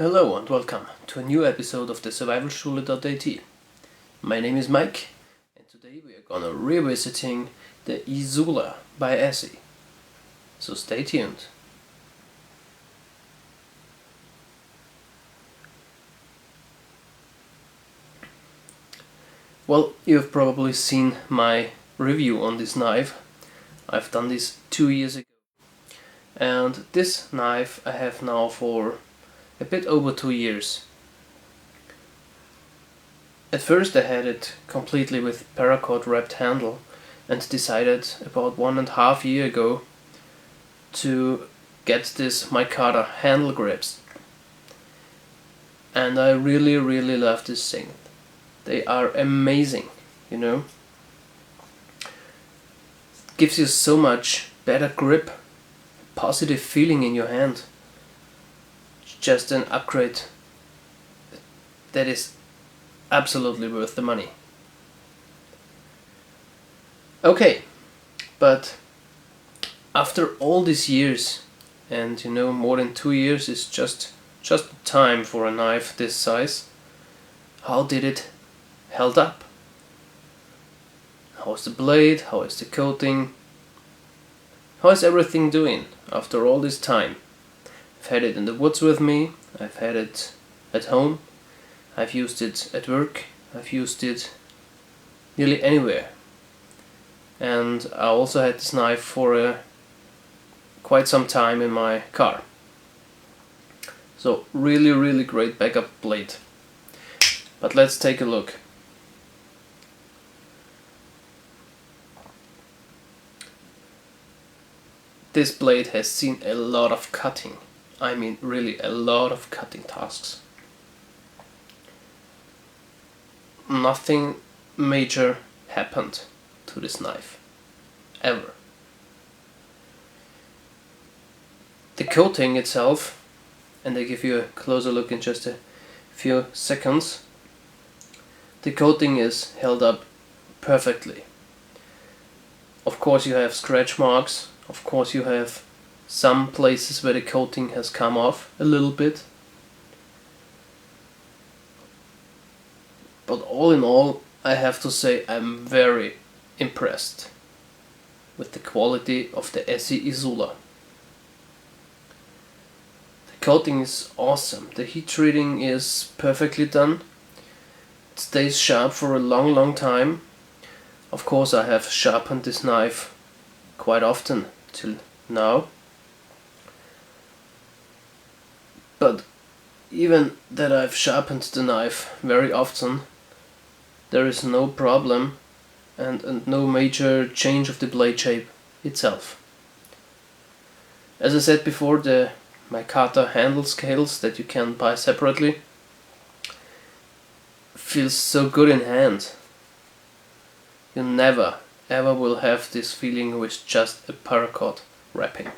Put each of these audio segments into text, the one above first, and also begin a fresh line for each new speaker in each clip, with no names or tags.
Hello and welcome to a new episode of the Survivalschule.at. My name is Mike and today we are gonna revisiting the Izula by ESEE. So stay tuned. Well, you've probably seen my review on this knife. I've done this 2 years ago. And this knife I have now for a bit over 2 years. At first I had it completely with paracord wrapped handle and decided about 1.5 years ago to get this Micarta-handle grips. And I really love this thing. They are amazing, you know. It gives you so much better grip, positive feeling in your hand. It's just an upgrade that is absolutely worth the money. Okay, but after all these years, and you know, more than 2 years is just time for a knife this size, how did it held up? How's the blade? How is the coating? How is everything doing after all this time? I've had it in the woods with me, I've had it at home, I've used it at work, I've used it nearly anywhere. And I also had this knife for quite some time in my car. So really great backup blade. But let's take a look. This blade has seen a lot of cutting. I mean really a lot of cutting tasks. Nothing major happened to this knife, ever. The coating itself, and I give you a closer look in just a few seconds, the coating is held up perfectly. Of course you have scratch marks, of course you have some places where the coating has come off a little bit. But all in all, I have to say I'm very impressed with the quality of the ESEE Izula. The coating is awesome, the heat treating is perfectly done, it stays sharp for a long time. Of course I have sharpened this knife quite often till now, but even that I've sharpened the knife very often, there is no problem and no major change of the blade shape itself. As I said before, the Micarta-handle scales that you can buy separately feels so good in hand. You never ever will have this feeling with just a paracord wrapping.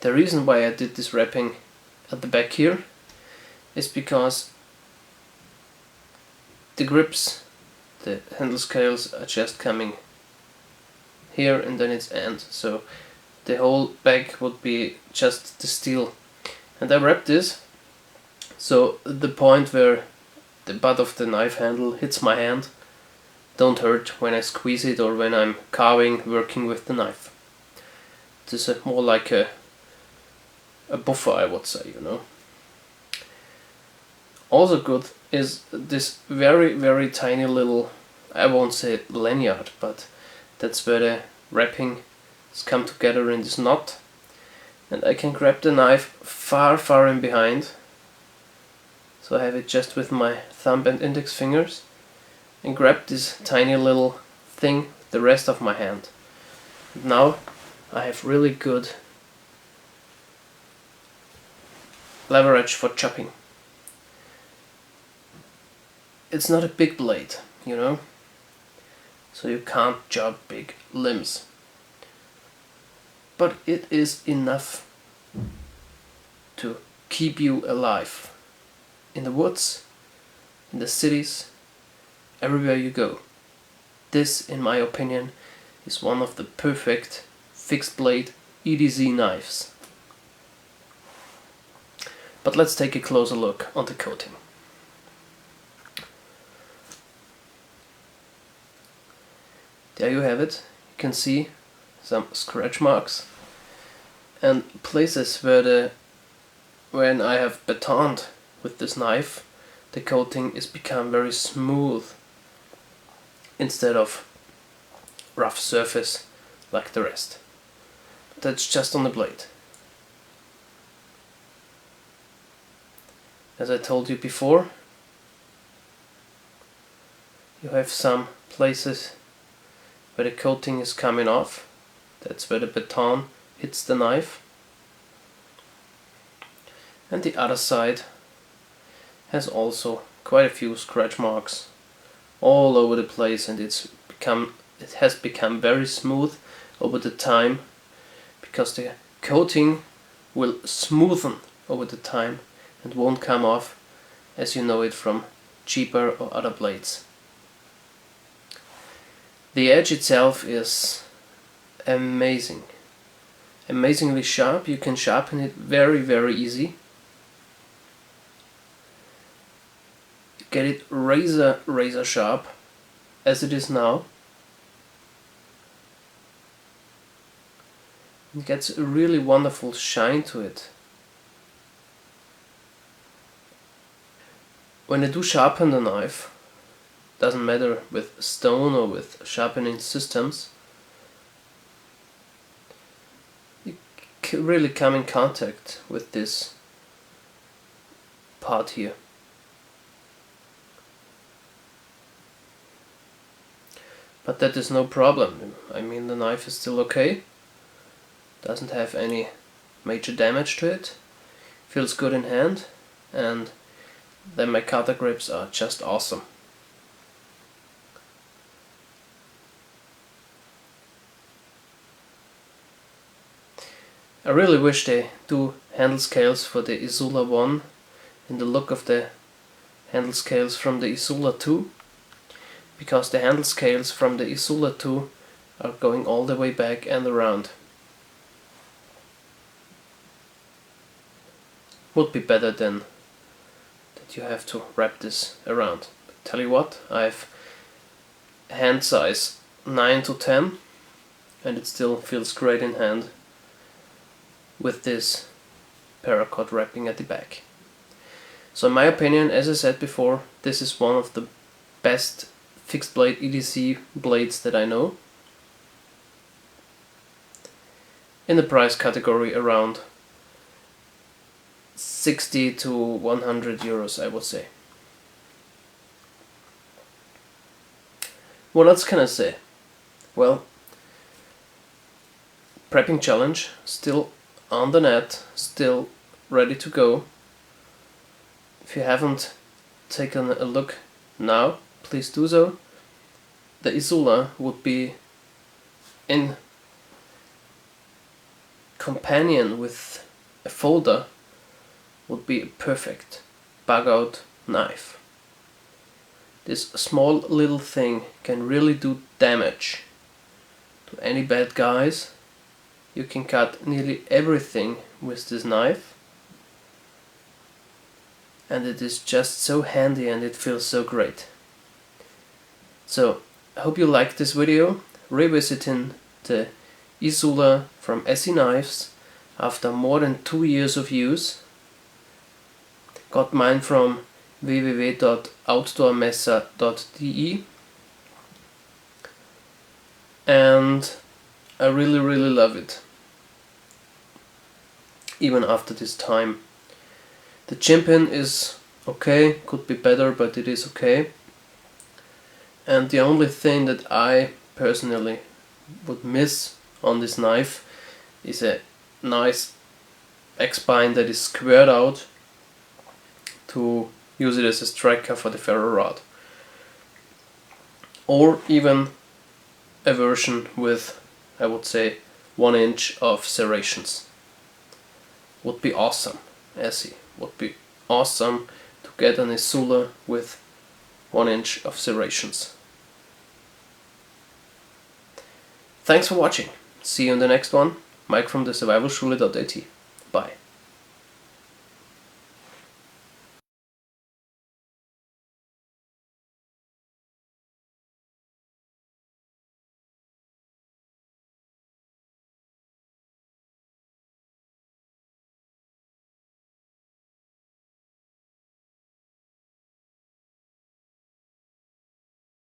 The reason why I did this wrapping at the back here is because the grips, the handle scales are just coming here and then its end, so the whole back would be just the steel. And I wrapped this so the point where the butt of the knife handle hits my hand don't hurt when I squeeze it or when I'm carving, working with the knife. It is more like a buffer, I would say, you know. Also good is this very tiny little, I won't say lanyard, but that's where the wrapping has come together in this knot, and I can grab the knife far in behind, so I have it just with my thumb and index fingers, and grab this tiny little thing with the rest of my hand. And now I have really good leverage for chopping. It's not a big blade, you know, so you can't chop big limbs, but it is enough to keep you alive in the woods, in the cities, everywhere you go. This, in my opinion, is one of the perfect fixed blade EDZ knives. But let's take a closer look on the coating. There you have it. You can see some scratch marks and places where when I have batoned with this knife, the coating is become very smooth instead of rough surface like the rest. That's just on the blade. As I told you before, you have some places where the coating is coming off. That's where the baton hits the knife. And the other side has also quite a few scratch marks all over the place, and it has become very smooth over the time because the coating will smoothen over the time and won't come off as you know it from cheaper or other blades. The edge itself is amazing, amazingly sharp. You can sharpen it very easy. Get it razor sharp as it is now. It gets a really wonderful shine to it. When I do sharpen the knife, doesn't matter with stone or with sharpening systems, you really come in contact with this part here. But that is no problem. I mean, the knife is still okay, doesn't have any major damage to it, feels good in hand, and the Micarta grips are just awesome. I really wish they do handle scales for the Izula 1 in the look of the handle scales from the Izula 2. Because the handle scales from the Izula 2 are going all the way back and around. Would be better than that you have to wrap this around. But tell you what, I have hand size 9 to 10 and it still feels great in hand with this paracord wrapping at the back. So in my opinion, as I said before, this is one of the best fixed blade EDC blades that I know. In the price category around 60 to 100 euros, I would say. What else can I say? Well, prepping challenge still on the net, still ready to go. If you haven't taken a look now, please do so. The Izula would be in companion with a folder, would be a perfect bug out knife. This small little thing can really do damage to any bad guys. You can cut nearly everything with this knife, and it is just so handy and it feels so great. So I hope you liked this video, revisiting the Izula from ESEE Knives after more than 2 years of use. Got mine from www.outdoormesser.de, and I really love it, even after this time. The Champion is okay, could be better, but it is okay. And the only thing that I personally would miss on this knife is a nice X-spine that is squared out to use it as a striker for the ferrorod. Or even a version with, I would say, 1 inch of serrations. Would be awesome. ESEE would be awesome to get an Izula with 1 inch of serrations. Thanks for watching. See you in the next one. Mike from the Survivalschule.at. Bye.